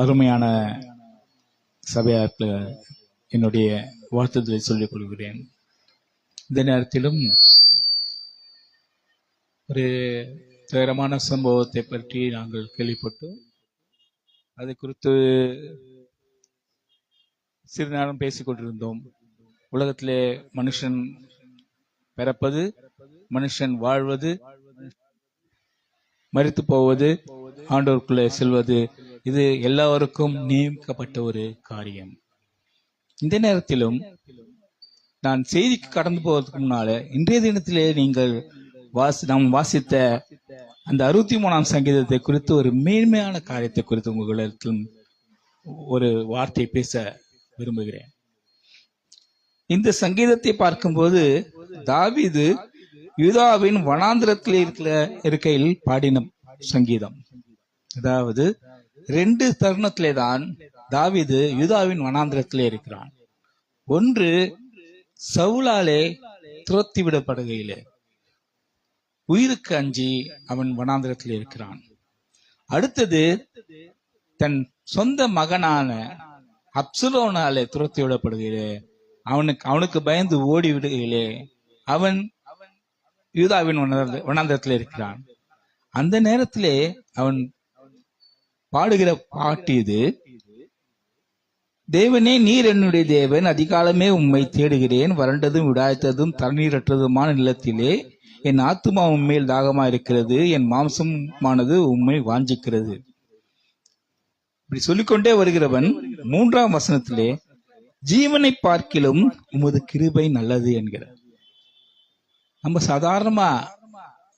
அருமையான சபையாருக்கு என்னுடைய வாழ்த்துதலை சொல்லிக் கொள்கிறேன். இந்த நேரத்திலும் ஒரு துயரமான சம்பவத்தை பற்றி நாங்கள் கேள்விப்பட்டோம். அது குறித்து சிறிது நேரம் பேசிக் கொண்டிருந்தோம். உலகத்திலே மனுஷன் பிறப்பது, மனுஷன் வாழ்வது, மரித்து போவது, ஆண்டவருக்குள்ளே செல்வது, இது எல்லாருக்கும் நியமிக்கப்பட்ட ஒரு காரியம். இந்த நேரத்திலும் நான் செய்திக்கு கடந்து போவதற்கு முன்னால இன்றைய தினத்திலே நீங்கள் நாம் வாசித்த அந்த 63ஆம் சங்கீதத்தை குறித்து ஒரு மேன்மையான காரியத்தை குறித்து உங்களிடத்தில் ஒரு வார்த்தை பேச விரும்புகிறேன். இந்த சங்கீதத்தை பார்க்கும்போது தாவீது யூதாவின் வனாந்திரத்தில் இருக்கையில் பாடின சங்கீதம். அதாவது 2 தருணத்திலே தான் தாவீது யூதாவின் வனாந்திரத்திலே இருக்கிறான். ஒன்று சவுலாலே துரத்தி விடப்படுகையிலே உயிருக்கு அஞ்சி அவன் வனாந்திரத்தில் இருக்கிறான். அடுத்தது தன் சொந்த மகனான அப்சலோனாலே துரத்தி விடப்படுகையிலே அவனுக்கு பயந்து ஓடி விடுகையிலே அவன் யூதாவின் வனாந்திரத்தில் இருக்கிறான். அந்த நேரத்திலே அவன் பாடுகிற பாட்டு இது: தேவனே, நீர் என்னுடைய தேவன், அதிகாலமே உம்மை தேடுகிறேன். வறண்டதும் விடாய்த்ததும் தண்ணீரற்றதுமான நிலத்திலே என் ஆத்துமா உண்மையில் தாகமா இருக்கிறது, என் மாம்சமானது உண்மை வாஞ்சிக்கிறது. இப்படி சொல்லிக்கொண்டே வருகிறவன் 3ஆம் வசனத்திலே ஜீவனை பார்க்கிலும் உமது கிருபை நல்லது என்கிறார். நம்ம சாதாரணமா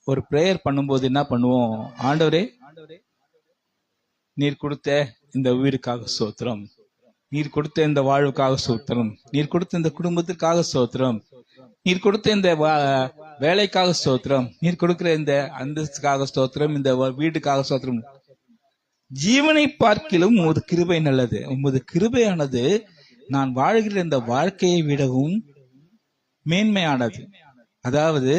ஒரு பிரேயர் பண்ணும்போது என்ன பண்ணுவோம்? ஆண்டவரே, நீர் கொடுத்த இந்த உயிருக்காக ஸ்தோத்திரம், நீர் கொடுத்த இந்த வாழ்வுக்காக ஸ்தோத்திரம், நீர் கொடுத்த இந்த குடும்பத்திற்காக ஸ்தோத்திரம், நீர் கொடுத்த இந்த வேலைக்காக ஸ்தோத்திரம், நீர் கொடுக்கிற இந்த அந்தஸ்துக்காக ஸ்தோத்திரம், இந்த வீட்டுக்காக ஸ்தோத்திரம். ஜீவனை பார்க்கிலும் உமது கிருபை நல்லது. உமது கிருபையானது நான் வாழ்கிற இந்த வாழ்க்கையை விடவும் மேன்மையானது. அதாவது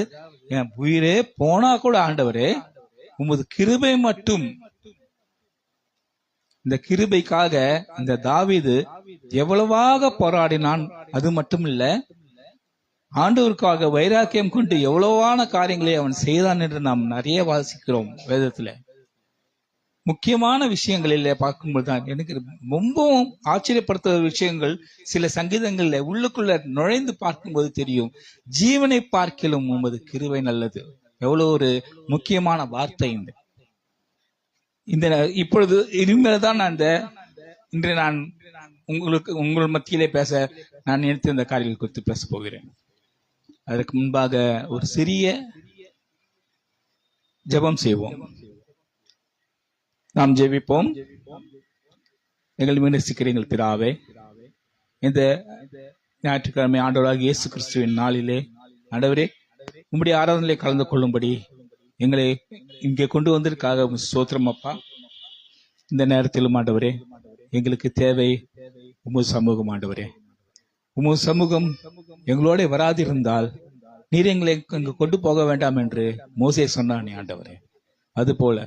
என் உயிரே போனா கூட ஆண்டவரே, உமது கிருபை மட்டும். இந்த கிருபைக்காக இந்த தாவீது எவ்வளவாக போராடினான். அது மட்டும் இல்ல, ஆண்டவருக்காக வைராக்கியம் கொண்டு எவ்வளவான காரியங்களை அவன் செய்தான் என்று நாம் நிறைய வாசிக்கிறோம் வேதத்துல. முக்கியமான விஷயங்களில் பார்க்கும்போதுதான் எனக்கு ரொம்பவும் ஆச்சரியப்படுத்த விஷயங்கள் சில சங்கீதங்கள்ல உள்ளுக்குள்ள நுழைந்து பார்க்கும்போது தெரியும். ஜீவனை பார்க்கிலும் உமது கிருபை நல்லது. எவ்வளவு ஒரு முக்கியமான வார்த்தை இந்த இப்பொழுது இனிமேல்தான் இன்று நான் உங்கள் மத்தியிலே பேச நான் நினைத்த இந்த காரியங்கள் குறித்து பேச போகிறேன். அதற்கு முன்பாக ஒரு சிறிய ஜெபம் செய்வோம். நாம் ஜெபிப்போம். எங்கள் நேசிக்கிற எங்கள் பிதாவே, இந்த ஞாயிற்றுக்கிழமை ஆண்டவராக இயேசு கிறிஸ்துவின் நாளிலே ஆண்டவரே, உம்முடைய ஆராதனையிலே கலந்து கொள்ளும்படி எங்களை இங்கே கொண்டு வந்திருக்காக ஸ்தோத்திரம் அப்பா. இந்த நேரத்திலும் ஆண்டவரே, எங்களுக்கு தேவை உமது சமூகம். ஆண்டவரே, உமது சமூகம் எங்களோட வராதிருந்தால் நீர் எங்களை இங்கு கொண்டு போக வேண்டாம் என்று மோசே சொன்னானே ஆண்டவரே, அதுபோல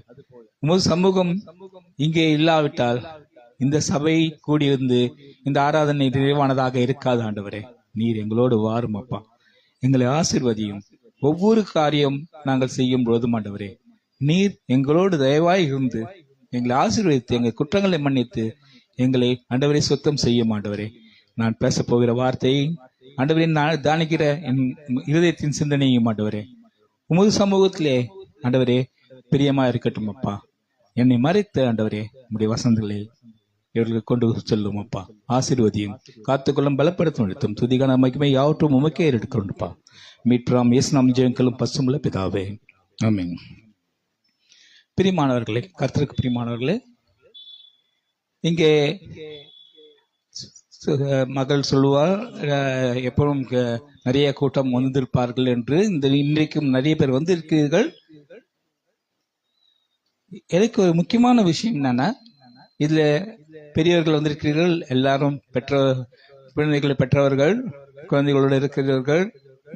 உமது சமூகம் இங்கே இல்லாவிட்டால் இந்த சபை கூடியிருந்து இந்த ஆராதனை நிறைவானதாக இருக்காது. ஆண்டவரே, நீர் எங்களோடு வாரும் அப்பா. எங்களை ஆசீர்வதியும். ஒவ்வொரு காரியம் நாங்கள் செய்யும் பொழுதும் ஆண்டவரே, நீர் எங்களோடு தயவாய் இருந்து எங்களை ஆசீர்வதித்து எங்கள் குற்றங்களை மன்னித்து எங்களை ஆண்டவரே சுத்தம் செய்யும். ஆண்டவரே, நான் பேச போகிற வார்த்தையை ஆண்டவரே, நான் தானிக்கிற என் இருதயத்தின் சிந்தனையும் ஆண்டவரே உமது சமூகத்திலே ஆண்டவரே பிரியமா இருக்கட்டும் அப்பா. என்னை மறைத்த ஆண்டவரே உம்முடைய வசந்தங்களை இவர்களுக்கு கொண்டு செல்லும் அப்பா. ஆசீர்வதியும், காத்துக்கொள்ளும், பலப்படுத்தும், எடுத்தும் துதிகான மகிமை யாவற்றும் உமக்கே எடுக்கணும்ப்பா. மீட்பராம் இயேசு நாமத்தில் ஜெபங்களும் பசுமுள்ள பிதாவே, ஆமென். பிரியமானவர்களே, கர்த்தருக்கு பிரியமானவர்களே, இங்கே மகள் சொல்லுவார் எப்பவும் நிறைய கூட்டம் வந்திருப்பார்கள் என்று. இன்றைக்கும் நிறைய பேர் வந்திருக்கிறீர்கள். எனக்கு ஒரு முக்கியமான விஷயம் என்னன்னா, இதுல பெரியவர்கள் வந்திருக்கிறீர்கள், எல்லாரும் குழந்தைகளை பெற்றவர்கள், குழந்தைகளோடு இருக்கிறவர்கள்,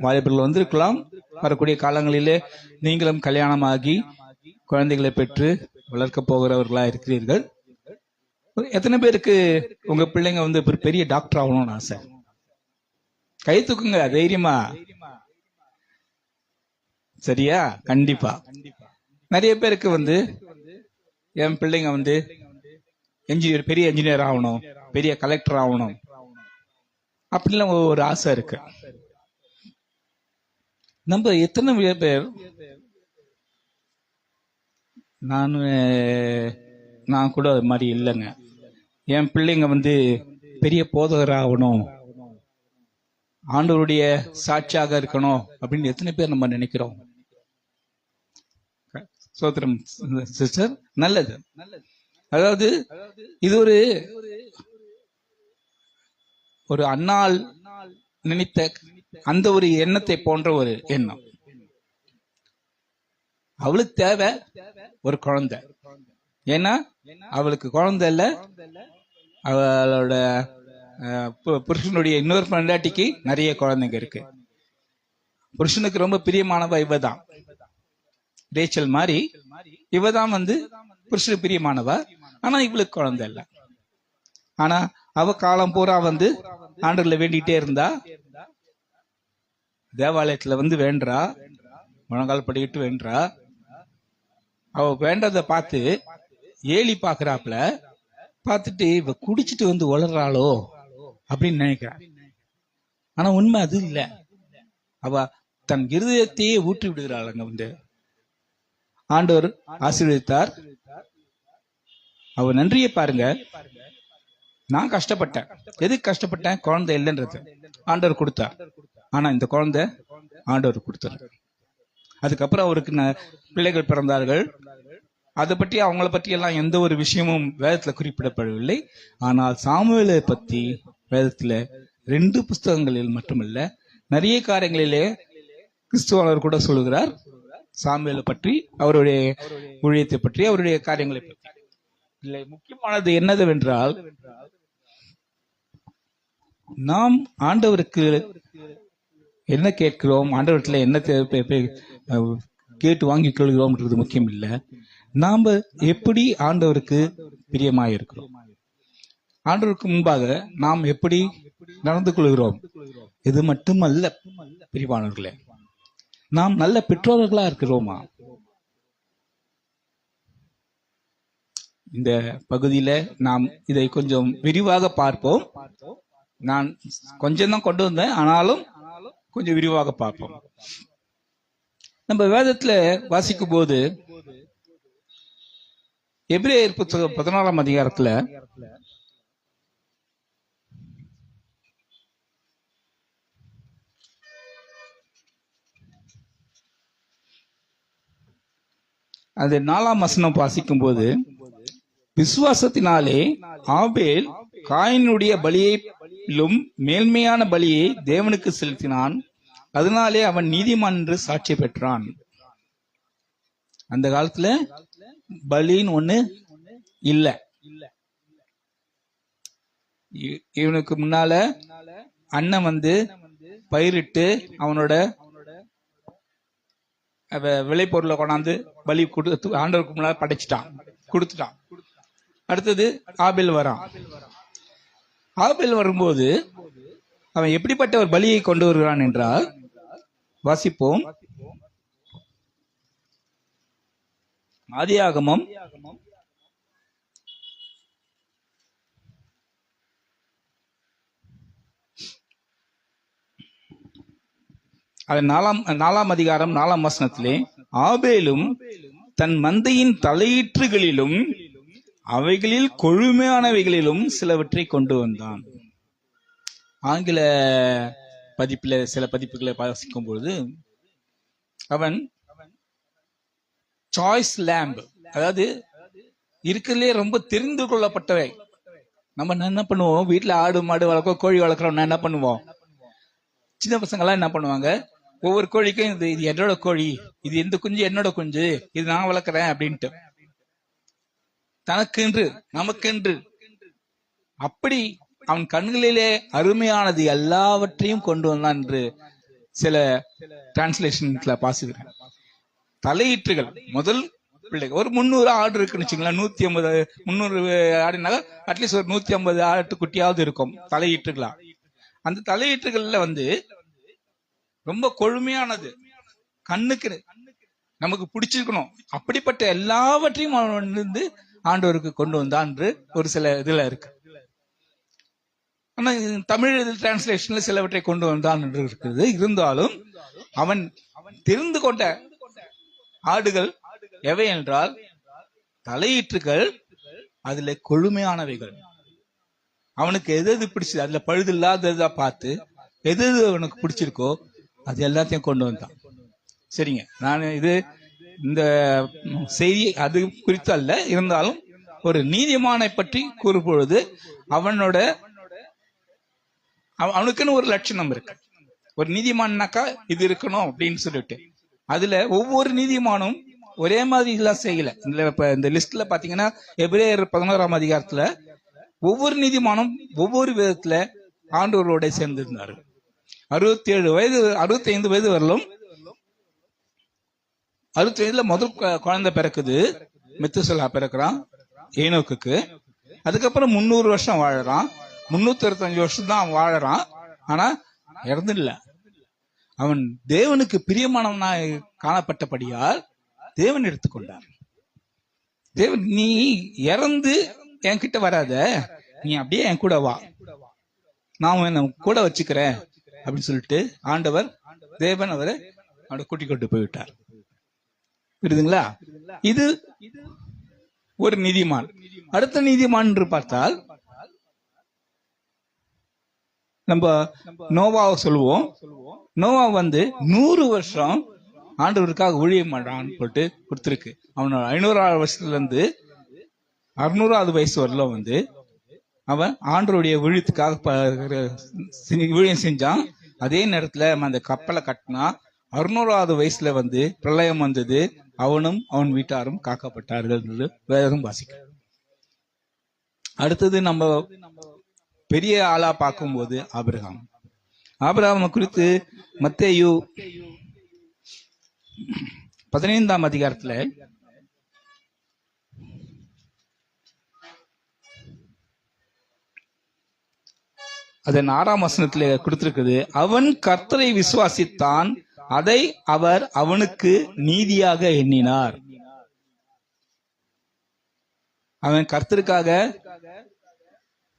வாலிபர்கள் வந்திருக்கலாம். வரக்கூடிய காலங்களிலே நீங்களும் கல்யாணமாகி குழந்தைகளை பெற்று வளர்க்க போகிறவர்களா இருக்கிறீர்கள். எத்தனை பேருக்கு உங்க பிள்ளைங்க வந்து பெரிய டாக்டர் ஆகணும்னு ஆசை? கை தூக்குங்க தைரியமா. சரியா? கண்டிப்பா. நிறைய பேருக்கு வந்து என் பிள்ளைங்க வந்து என்ஜினியர், பெரிய என்ஜினியர் ஆகணும், பெரிய கலெக்டர் ஆகணும் அப்படிலாம் ஒரு ஆசை இருக்கு. நம்ம எத்தனை பேர், நான் கூட அது மாதிரி இல்லைங்க. என் பிள்ளைங்க வந்து பெரிய போதகர் ஆகணும், ஆண்டவருடைய சாட்சியாக இருக்கணும் அப்படின்னு எத்தனை பேர் நம்ம நினைக்கிறோம்? சோத்திரம் சிஸ்டர், நல்லது. அதாவது இது ஒரு அன்னாள் நினைத்த அந்த ஒரு எண்ணத்தை போன்ற ஒரு எண்ணம். அவளுக்கு தேவை ஒரு குழந்தை. ஏன்னா அவளுக்கு குழந்தை இல்ல, அவளோட புருஷனுடைய இன்னொரு பொண்டாட்டிக்கு நிறைய குழந்தைங்க இருக்கு. புருஷனுக்கு ரொம்ப பிரியமானவ இவதான், ரேச்சல் மாதிரி. இவதான் வந்து புருஷனுக்கு பிரியமானவ. ஆனா இவளுக்கு குழந்தை இல்ல. ஆனா அவ காலம் பூரா வந்து ஆண்டவர்ல வேண்டிட்டே இருந்தா, தேவாலயத்துல வந்து வேண்டா, முழங்கால் படிக்கிட்டு வேண்டா. அவ வேண்டதை பார்த்து ஏலி பாக்குறாப்புல பார்த்துட்டு இவ குடிச்சிட்டு வந்து உளறாளோ அப்படின்னு நினைக்கிறான். ஆனா உண்மை அது இல்ல. அவ தன் இருதயத்தையே ஊற்றி விடுகிறாள். அங்க வந்து ஆண்டவர் ஆசீர்வதித்தார். அவ நன்றியை பாருங்க. நான் கஷ்டப்பட்டேன். எதுக்கு கஷ்டப்பட்டேன்? குழந்தை இல்லைன்றது. ஆண்டவர் கொடுத்தார். ஆனா இந்த குழந்தை ஆண்டவர் கொடுத்தார். அதுக்கப்புறம் அவருக்கு பிள்ளைகள் பிறந்தார்கள். அதை பற்றி அவங்கள பற்றி எல்லாம் எந்த ஒரு விஷயமும் வேதத்துல குறிப்பிடப்படவில்லை. ஆனால் சாமுவேலை பத்தி வேதத்துல 2 புஸ்தகங்களில் மட்டுமல்ல, நிறைய காரியங்களிலே கிறிஸ்துவர் கூட சொல்லுகிறார். சாமுவேலை பற்றி, அவருடைய ஊழியத்தை பற்றி, அவருடைய காரியங்களை பற்றி. இல்லை, முக்கியமானது என்னதுவென்றால், நாம் ஆண்டவருக்கு என்ன கேட்கிறோம், ஆண்டவரத்துல என்ன கேட்டு வாங்கிக் கொள்கிறோம்ன்றது முக்கியம் இல்லை. நாம எப்படி ஆண்டவருக்கு பிரியமாயிருக்கிறோம், ஆண்டவருக்கு முன்பாக நாம் எப்படி நடந்து கொள்கிறோம், இது மட்டுமல்ல பிரியமானவர்களே, நாம் நல்ல பெற்றோர்களா இருக்கிறோமா? இந்த பகுதியில நாம் இதை கொஞ்சம் விரிவாக பார்ப்போம். நான் கொஞ்சம் தான் கொண்டு வந்தேன், ஆனாலும் கொஞ்சம் விரிவாக பார்ப்போம். நம்ம வேதத்துல வாசிக்கும் போது எபிரேயர் புத்தகம் 14ஆம் அதிகாரத்துல அது 4ஆம் வசனம் வாசிக்கும் போது, விசுவாசத்தினாலே ஆபேல் காயினுடைய பலியிலும் மேன்மையான பலியை தேவனுக்கு செலுத்தினான், அதனாலே அவன் நீதிமான் என்று சாட்சி பெற்றான். அந்த காலத்துல பலின்னு ஒண்ணு இல்ல. இவனுக்கு முன்னால அண்ணன் வந்து பயிரிட்டு அவனோட விளைபொருளை கொண்டாந்து பலி கொடுத்து ஆண்டவருக்கு முன்னால படைச்சிட்டான், கொடுத்துட்டான். அடுத்தது ஆபேல் வரான். ஆபேல் வரும்போது அவன் எப்படிப்பட்ட ஒரு பலியை கொண்டு வருகிறான் என்றால், வாசிப்போம். ஆதியாகமம் 4ஆம் அதிகாரம் 4ஆம் வசனத்திலே, ஆபேலும் தன் மந்தையின் தலையீற்றுகளிலும் அவைகளில் கொழுமையானவைகளிலும் சிலவற்றை கொண்டு வந்தான். ஆங்கில பதிப்பில் சில பதிப்புகளை வாசிக்கும் பொழுது, அவன் சாய்ஸ் லேம்ப், அதாவது இருக்கிறதுலே ரொம்ப தெரிந்து கொள்ளப்பட்டவை. நம்ம என்ன பண்ணுவோம், வீட்டுல ஆடு மாடு வளர்க்கோம், கோழி வளர்க்குறோம், என்ன பண்ணுவோம், சின்ன பசங்க எல்லாம் என்ன பண்ணுவாங்க, ஒவ்வொரு கோழிக்கும் இது என்னோட கோழி, இது எந்த குஞ்சு என்னோட குஞ்சு, இது நான் வளர்க்குறேன் அப்படின்ட்டு, தனக்கென்று நமக்கென்று. அப்படி அவன் கண்களிலே அருமையானது எல்லாவற்றையும் கொண்டு வந்தான் என்று சில டிரான்ஸ்லேஷன்ல பாசுகிறேன். தலையீற்றுகள், முதல் பிள்ளைகள். ஒரு 300 ஆடு இருக்குன்னு வச்சுங்களேன், 150 300 ஆடுனால அட்லீஸ்ட் ஒரு 150 ஆட்டுக்குட்டியாவது இருக்கும் தலையீட்டுகளா. அந்த தலையீட்டுகள்ல வந்து ரொம்ப கொழுமையானது, கண்ணுக்கு நமக்கு பிடிச்சிருக்கணும், அப்படிப்பட்ட எல்லாவற்றையும் அவன் வந்து ஆண்டவருக்கு கொண்டு வந்தான் என்று ஒரு சில இதுல இருக்கு. ஆனா தமிழ் டிரான்ஸ்லேஷன்ல சிலவற்றை கொண்டு வந்தான் என்று இருக்கிறது. இருந்தாலும் அவன் தெரிந்து கொண்ட ஆடுகள் எவை என்றால் தலையீற்றுகள், அதுல கொழுமையானவைகள். அவனுக்கு எது எது பிடிச்சது, அதுல பழுது இல்லாததா பார்த்து எது எது அவனுக்கு பிடிச்சிருக்கோ அது எல்லாத்தையும் கொண்டு வந்தான். சரிங்க, நான் இது இந்த செய்தி அது குறித்து அல்ல, இருந்தாலும் ஒரு நீதிமானை பற்றி கூறும்பொழுது அவனுக்குன்னு ஒரு லட்சணம் இருக்கு. ஒரு நீதிமான்னாக்கா இது இருக்கணும் அப்படின்னு சொல்லிட்டு, அதுல ஒவ்வொரு நீதிமானும் ஒரே மாதிரி எல்லாம் செய்யல. இந்த லிஸ்ட்ல பாத்தீங்கன்னா எபிரேயர் 11ஆம் அதிகாரத்துல ஒவ்வொரு நீதிமானும் ஒவ்வொரு விதத்துல ஆண்டவரோட சேர்ந்திருந்தாரு. 65 வயது வரலும் 65ல முதல் குழந்தை பிறக்குது, மெத்துசலா பிறக்கிறான் ஏனோக்குக்கு. அதுக்கப்புறம் 300 வருஷம் வாழறான், 365 வருஷம் தான் அவன் வாழறான். ஆனா இறந்துடல. அவன் தேவனுக்கு பிரியமானவனா காணப்பட்டபடியால் தேவன் எடுத்துக்கொண்டார். தேவன், நீ இறந்து என்கிட்ட வராத, நீ அப்படியே என் கூட வா, நான் கூட வச்சுக்கிறேன் அப்படின்னு சொல்லிட்டு ஆண்டவர் தேவன் அவரை கூட்டிக் கொண்டு போய்விட்டார். புரியுதுங்களா? இது ஒரு நீதிமான். அடுத்த நீதிமான் என்று பார்த்தால் நம்ம நோவாவை சொல்லுவோம். நோவா வந்து 100 வருஷம் ஆண்டவருக்காக ஊழியம் பண்றான்னு சொல்லிட்டு கொடுத்திருக்கு. அவனோட 500ஆவது வருஷத்துல இருந்து 600ஆவது வயசு வரல வந்து அவன் ஆண்டவருடைய ஊழியத்துக்காக ஊழியம் செஞ்சான். அதே நேரத்துல அந்த கப்பலை கட்டினா 600ஆவது வயசுல வந்து பிரளயம் வந்தது. அவனும் அவன் வீட்டாரும் காக்கப்பட்டார்கள் என்று வேதம் வாசிக்க. அடுத்தது நம்ம பெரிய ஆளா பார்க்கும்போது ஆபிரகாம் குறித்து மத்தேயு 15ஆம் அதிகாரத்துல அதன் 6ஆம் வசனத்துல கொடுத்திருக்குது. அவன் கர்த்தரை விசுவாசித்தான், அதை அவர் அவனுக்கு நீதியாக எண்ணினார். அவன் கர்த்தருக்காக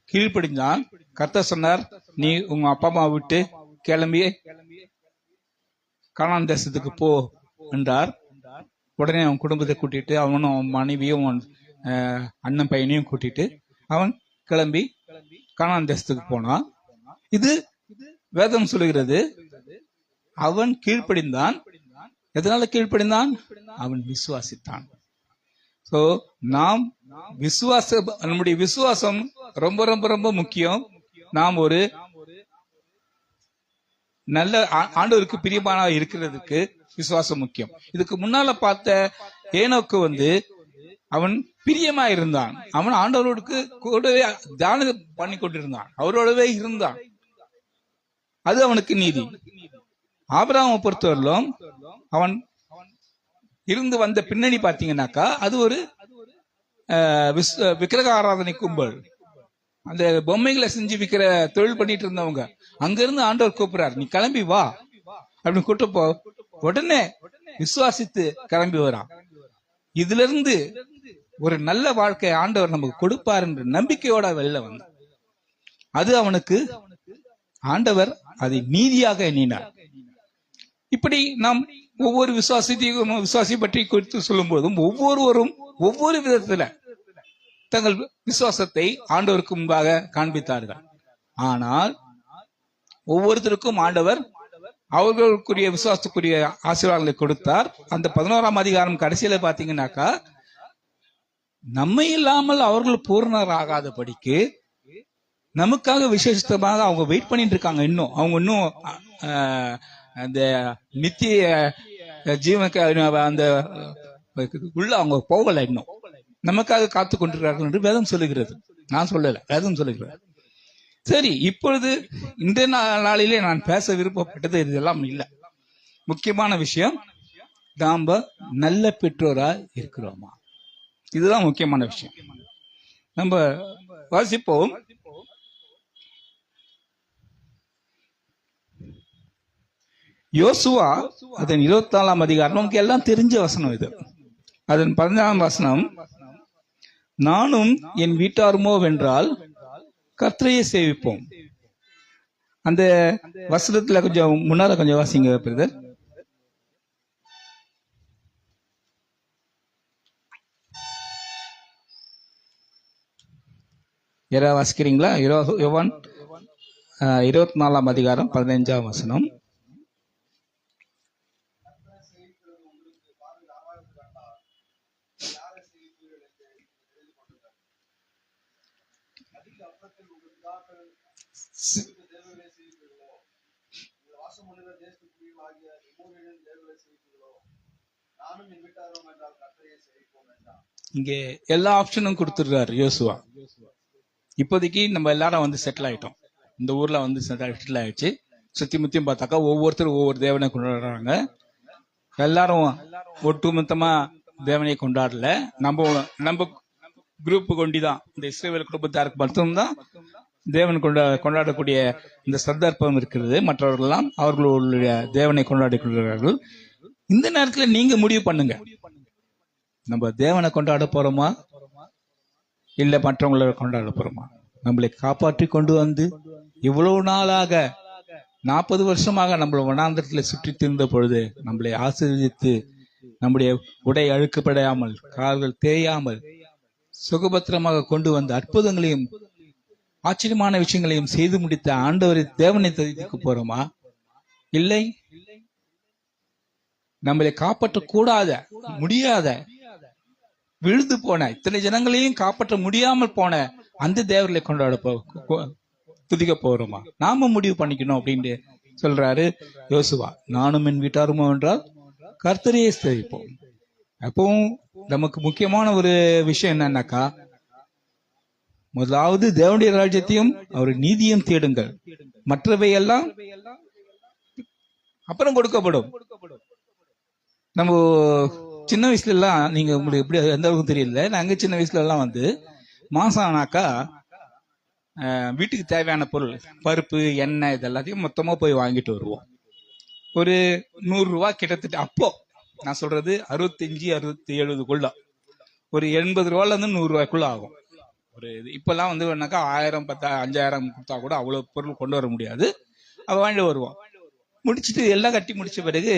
கீழ்ப்படிந்தான். கர்த்தர் சொன்னார், நீ உங்க அப்பா அம்மா விட்டு கிளம்பி கானான் தேசத்துக்கு போ என்றார். உடனே அவன் குடும்பத்தை கூட்டிட்டு, அவனும் அவன் மனைவியும் அண்ணன் பையனையும் கூட்டிட்டு அவன் கிளம்பி கானான் தேசத்துக்கு போனான். இது வேதம் சொல்லுகிறது. அவன் கீழ்ப்படிந்தான். எதனால கீழ்ப்படிந்தான்? அவன் விசுவாசித்தான். சோ நாம் நம்முடைய விசுவாசம் ரொம்ப ரொம்ப ரொம்ப முக்கியம். நாம் ஒரு நல்ல ஆண்டவருக்கு பிரியமான இருக்கிறதுக்கு விசுவாசம் முக்கியம். இதுக்கு முன்னால பார்த்த ஏனோக்கு வந்து அவன் பிரியமா இருந்தான். அவன் ஆண்டவரோடுக்கு கூடவே தியானம் பண்ணி கொண்டிருந்தான், அவரோடவே இருந்தான். அது அவனுக்கு நீதி. ஆபிரகாமை பொறுத்தவரையிலும் அவன் இருந்து வந்த பின்னணி பார்த்தீங்கன்னாக்கா அது ஒரு விக்கிரக ஆராதனை கும்பல். அந்த பொம்மைகளை செஞ்சு விக்கிற தொழில் பண்ணிட்டு இருந்தவங்க. அங்க இருந்து ஆண்டவர் கூப்பிடுறாரு, நீ கிளம்பி வா அப்படின்னு கூட்டப்போ உடனே விசுவாசித்து கிளம்பி வரான். இதுல இருந்து ஒரு நல்ல வாழ்க்கை ஆண்டவர் நமக்கு கொடுப்பார் என்ற நம்பிக்கையோட வெளில வந்தான். அது அவனுக்கு ஆண்டவர் அதை நீதியாக எண்ணினார். இப்படி நாம் ஒவ்வொரு விசுவாசி பற்றி குறித்து சொல்லும் போதும் ஒவ்வொருவரும் ஒவ்வொரு விதத்துல தங்கள் விசுவாசத்தை ஆண்டவருக்கு முன்பாக காண்பித்தார்கள். ஆனால் ஒவ்வொருத்தருக்கும் ஆண்டவர் அவர்களுக்குரிய விசுவாசத்துக்குரிய ஆசீர்வாதங்களை கொடுத்தார். அந்த 11ஆம் அதிகாரம் கடைசியில பாத்தீங்கன்னாக்கா, நம்மை இல்லாமல் அவர்கள் பூர்ணராகாதபடிக்கு நமக்காக விசேஷமாக அவங்க வெயிட் பண்ணிட்டு இருக்காங்க. அவங்க இன்னும் அந்த நித்திய ஜீவனுக்கு அந்த உள்ள அவங்க போகல, இன்னும் நமக்காக காத்து கொண்டிருக்கிறார்கள் என்று வேதம் சொல்லுகிறது. நான் சொல்லல, வேதம் சொல்லுகிறது. சரி, இப்பொழுது இந்த நாளிலே நான் பேச விருப்பப்பட்டது இதெல்லாம் இல்லை. முக்கியமான விஷயம், நாம நல்ல பெற்றோரா இருக்கிறோமா? இதுதான் முக்கியமான விஷயம். நம்ம வாசிப்போம். யோசுவா அதன் 24ஆம் அதிகாரம், நமக்கு எல்லாம் தெரிஞ்ச வசனம் இது. அதன் 15ஆம் வசனம், நானும் என் வீட்டாருமோ வென்றால் கர்த்தரையே சேவிப்போம். அந்த வசனத்துல கொஞ்சம் முன்னால கொஞ்சம் வாசிங்க பிரதர். யாராவது வாசிக்கிறீங்களா? யோவான் 24ஆம் அதிகாரம் 15ஆம் வசனம். இங்க எல்லா ஆப்ஷனும் கொடுத்துருக்காரு யோசுவா. இப்போதைக்கு நம்ம எல்லாரும் வந்து செட்டில் ஆயிட்டோம். இந்த ஊர்ல வந்து செட்டில் ஆயிடுச்சு. சுத்தி முத்தியும் பார்த்தாக்கா ஒவ்வொருத்தரும் ஒவ்வொரு தேவனை கொண்டாடுறாங்க. எல்லாரும் ஒட்டுமொத்தமா தேவனை கொண்டாடல. நம்ம குரூப் கொண்டிதான், இந்த இஸ்ரவேல் குடும்பத்தாருக்கு மட்டும்தான் தேவன் கொண்டாடக்கூடிய இந்த சந்தர்ப்பம் இருக்கிறது. மற்றவர்கள்லாம் அவர்களுடைய தேவனை கொண்டாடி கொள்கிறார்கள். இந்த நேரத்துல நீங்க முடிவு பண்ணுங்க, நம்ம தேவனை கொண்டாட போறோமா இல்ல மற்றவங்களை கொண்டாட போறோமா? நம்மளை காப்பாற்றி கொண்டு வந்து இவ்வளவு நாளாக 40 வருஷமாக நம்மள வனாந்தரத்துல சுற்றி திரிந்த பொழுது நம்மளை ஆசீர்வதித்து நம்முடைய உடை அழுக்கப்படாமல் கால்கள் தேயாமல் சுகபத்திரமாக கொண்டு வந்த அற்புதங்களையும் ஆச்சரியமான விஷயங்களையும் செய்து முடித்த ஆண்டவரை தேவனை துதிக்க போறோமா? இல்லை, நம்மளை காப்பாற்ற கூடாத முடியாத விழுந்து போன இத்தனை ஜனங்களையும் காப்பாற்ற முடியாமல் போன அந்த தேவர்களை கொண்டாட துதிக்க போறோமா? நாம முடிவு பண்ணிக்கணும் அப்படின்னு சொல்றாரு யோசுவா. நானும் என் வீட்டாருமோ என்றால் கர்த்தரையே சேவிப்போம். அப்பவும் நமக்கு முக்கியமான ஒரு விஷயம் என்னன்னாக்கா, முதலாவது தேவனுடைய ராஜ்யத்தையும் அவர் நீதியும் தேடுங்கள், மற்றவை எல்லாம் அப்புறம் கொடுக்கப்படும். நம்ம சின்ன வயசுல எல்லாம், நீங்க உங்களுக்கு எப்படி எந்த அளவுக்கு தெரியல, நாங்க சின்ன வயசுல எல்லாம் வந்து மாசம் ஆனாக்கா வீட்டுக்கு தேவையான பொருள், பருப்பு, எண்ணெய், இது எல்லாத்தையும் மொத்தமா போய் வாங்கிட்டு வருவோம். ஒரு 100 ரூபாய் கிட்டத்தட்ட, அப்போ நான் சொல்றது 65, 67 ஒரு 80 ரூபாயில இருந்து 100 ரூபாய்க்குள்ள ஆகும் ஒரு இது. இப்பெல்லாம் வந்து 1000, 10, 5000 கொடுத்தா கூட அவ்வளவு பொருள் கொண்டு வர முடியாது. அவ வாங்கிட்டு வருவோம். முடிச்சுட்டு எல்லாம் கட்டி முடிச்ச பிறகு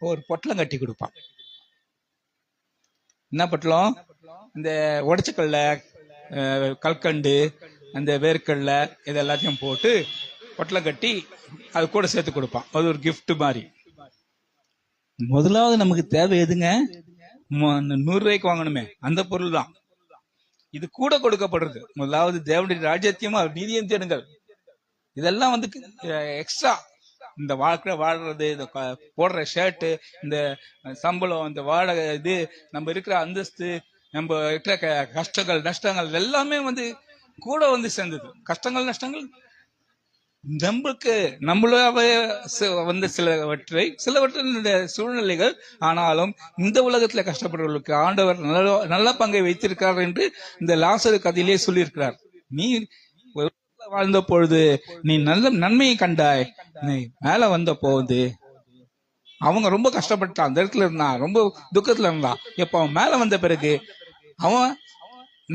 ஒரு பொட்டலம் கட்டி கொடுப்பான். என்ன பொட்டலம்? இந்த உடைச்சக்கல்ல, கல்கண்டு, அந்த வேர்க்கடல, இது எல்லாத்தையும் போட்டு பொட்டலம் கட்டி அது கூட சேர்த்து கொடுப்பான். அது ஒரு கிஃப்ட் மாதிரி. முதலாவது நமக்கு தேவை எதுங்க? 100 ரூபாய்க்கு வாங்கணுமே அந்த பொருள் தான். இது கூட கொடுக்கப்படுறது. முதலாவது தேவனுடைய ராஜ்யத்தையும் அவர் நீதியும் தேடுங்கள். இதெல்லாம் வந்து எக்ஸ்ட்ரா. இந்த வாழ்க்கை வாழ்றது, இந்த போடுற ஷர்ட்டு, இந்த சம்பளம், இந்த வாடகை, இது நம்ம இருக்கிற அந்தஸ்து, நம்ம இருக்கிற கஷ்டங்கள் நஷ்டங்கள் எல்லாமே வந்து கூட வந்து சேர்ந்தது. கஷ்டங்கள் நஷ்டங்கள் நம்மளாவே வந்து சிலவற்றினுடைய சூழ்நிலைகள். ஆனாலும் இந்த உலகத்துல கஷ்டப்படுறவர்களுக்கு ஆண்டவர் நல்ல பங்கை வைத்திருக்கிறார் என்று இந்த லாசரு கதையிலே சொல்லியிருக்கிறார். நீ வாழ்ந்த பொழுது நீ நல்ல நன்மையை கண்டாய், நீ மேல வந்த போது அவங்க ரொம்ப கஷ்டப்பட்டான், அந்த இடத்துல இருந்தான், ரொம்ப துக்கத்துல இருந்தான். எப்ப அவன் மேல வந்த பிறகு அவன்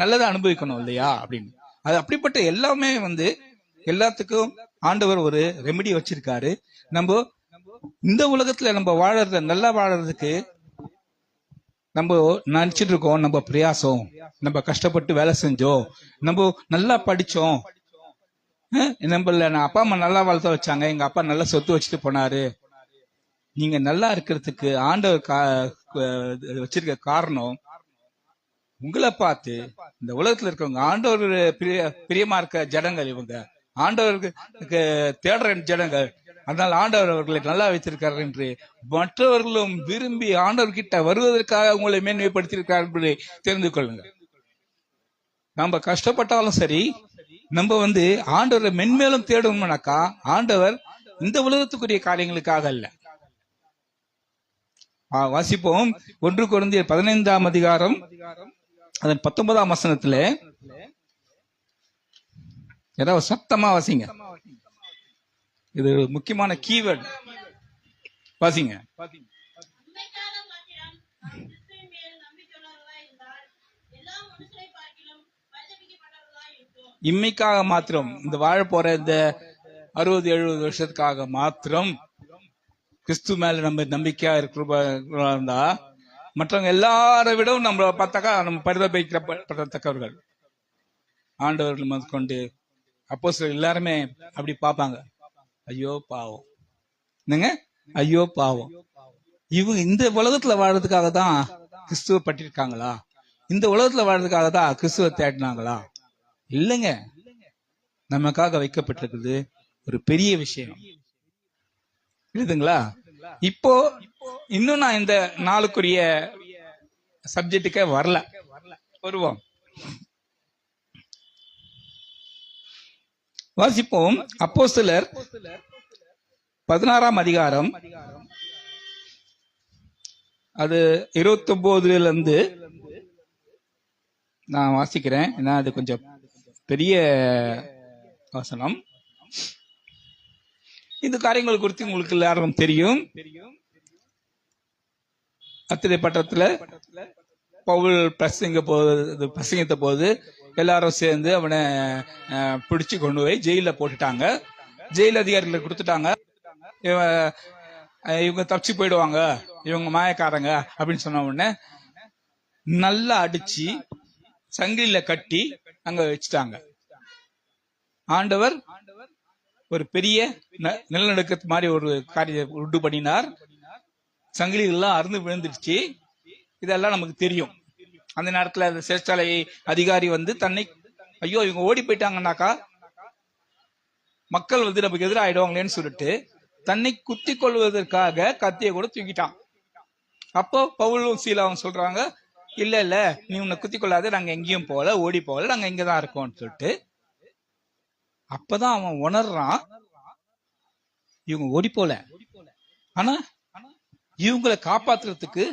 நல்லதை அனுபவிக்கணும் இல்லையா அப்படின்னு. அது அப்படிப்பட்ட எல்லாமே வந்து எல்லாத்துக்கும் ஆண்டவர் ஒரு ரெமெடி வச்சிருக்காரு. நம்ம இந்த உலகத்துல நம்ம வாழறது, நல்லா வாழறதுக்கு நம்ம நினைச்சிட்டு இருக்கோம், நம்ம பிரயாசம், நம்ம கஷ்டப்பட்டு வேலை செஞ்சோம், நம்ம நல்லா படிச்சோம், நம்மள அப்பா அம்மா நல்லா வளர்த்த வச்சாங்க, எங்க அப்பா நல்லா சொத்து வச்சுட்டு போனாரு. நீங்க நல்லா இருக்கிறதுக்கு ஆண்டவர் வச்சிருக்க காரணம், உங்களை பார்த்து இந்த உலகத்துல இருக்கவங்க, ஆண்டவர் பிரியமா இருக்க ஜனங்கள், இவங்க ஆண்டவருக்கு தேடுற ஜனங்கள், அதனால் ஆண்டவர் அவர்களை நல்லா வைத்திருக்கார் என்று மற்றவர்களும் விரும்பி ஆண்டவர்கிட்ட வருவதற்காக உங்களை மேன்மைப்படுத்தியிருக்கார் என்பதை தெரிந்து கொள்ளுங்க. நம்ம கஷ்டப்பட்டாலும் சரி, நம்ம வந்து ஆண்டவரை மென்மேலும் தேடணும்னாக்கா ஆண்டவர் இந்த உலகத்துக்குரிய காரியங்களுக்காக அல்ல, வாசிப்போம். 1 கொரிந்தியர் 15ஆம் அதிகாரம் அதன் 19ஆம் வசனத்துல ஏதாவது சத்தமா வாசிங்க. இது முக்கியமான கீவேர்ட். வாசிங்க. இம்மைக்காக மாத்திரம், இந்த வாழ போற இந்த 60-70 வருஷத்துக்காக மாத்திரம் கிறிஸ்து மேல நம்ம நம்பிக்கையா இருக்கிறதா மற்றவங்க எல்லாரை விடவும் நம்ம பார்த்தாக்கா நம்ம பரிதபிக்கப்படத்தக்கவர்கள். ஆண்டவர்கள் முதற்கொண்டு அப்போஸ்தலர்கள் எல்லாருமே அப்படி பார்ப்பாங்க. ஐயோ பாவம், என்னங்க ஐயோ பாவம், இவங்க இந்த உலகத்துல வாழ்றதுக்காக தான் கிறிஸ்துவ பட்டிருக்காங்களா? இந்த உலகத்துல வாழ்றதுக்காக தான் கிறிஸ்துவ தேடினாங்களா? இல்லைங்க, நமக்காக வைக்கப்பட்டிருக்குது ஒரு பெரிய விஷயம். புரியுதுங்களா? இப்போ இன்னும் நான் இந்த நாளுக்குரிய சப்ஜெக்டுக்கே வரல, வருவோம். வாசிப்போம். அப்போஸ்தலர் 16ஆம் அதிகாரம் அது 29 இருந்து நான் வாசிக்கிறேன். ஏன்னா அது கொஞ்சம் பெரிய வசனம். இந்த காரியங்கள் குறித்து உங்களுக்கு எல்லாரும் தெரியும். அத்திரை பட்டத்துல பவுல் பிரசங்கித்த போது எல்லாரும் சேர்ந்து அவனை பிடிச்சு கொண்டு போய் ஜெயில போட்டுட்டாங்க. ஜெயில் அதிகாரிகளை கொடுத்துட்டாங்க. இவங்க தப்பிச்சு போயிடுவாங்க, இவங்க மாயக்காரங்க அப்படின்னு சொன்ன உடனே நல்லா அடிச்சு சங்கிலியில கட்டி அங்க வச்சுட்டாங்க. ஆண்டவர் ஒரு பெரிய நிலநடுக்கத்து மாதிரி ஒரு காரியத்தை உண்டு பண்ணினார். சங்கிலிகள் எல்லாம் அறுந்து விழுந்துடுச்சு. இதெல்லாம் நமக்கு தெரியும். அந்த நேரத்துல அந்த சிறைச்சாலை அதிகாரி வந்து தன்னை ஐயோ இவங்க ஓடி போயிட்டாங்கன்னாக்கா மக்கள் வந்து நமக்கு எதிராக ஆயிடுவாங்களேன்னு சொல்லிட்டு தன்னை குத்தி கொள்வதற்காக கத்தியை கூட தூக்கிட்டான். அப்போ பவுலும் சீலாவும் சொல்றாங்க, இல்ல இல்ல நீ உன்னை குத்தி கொள்ளாத, நாங்க எங்கேயும் போல, ஓடி போகல, நாங்க இங்கதான் இருக்கோம்னு சொல்லிட்டு. அப்பதான் அவன் உணர்றான் இவங்க ஓடி போல, ஆனா இவங்களை காப்பாத்துறதுக்கு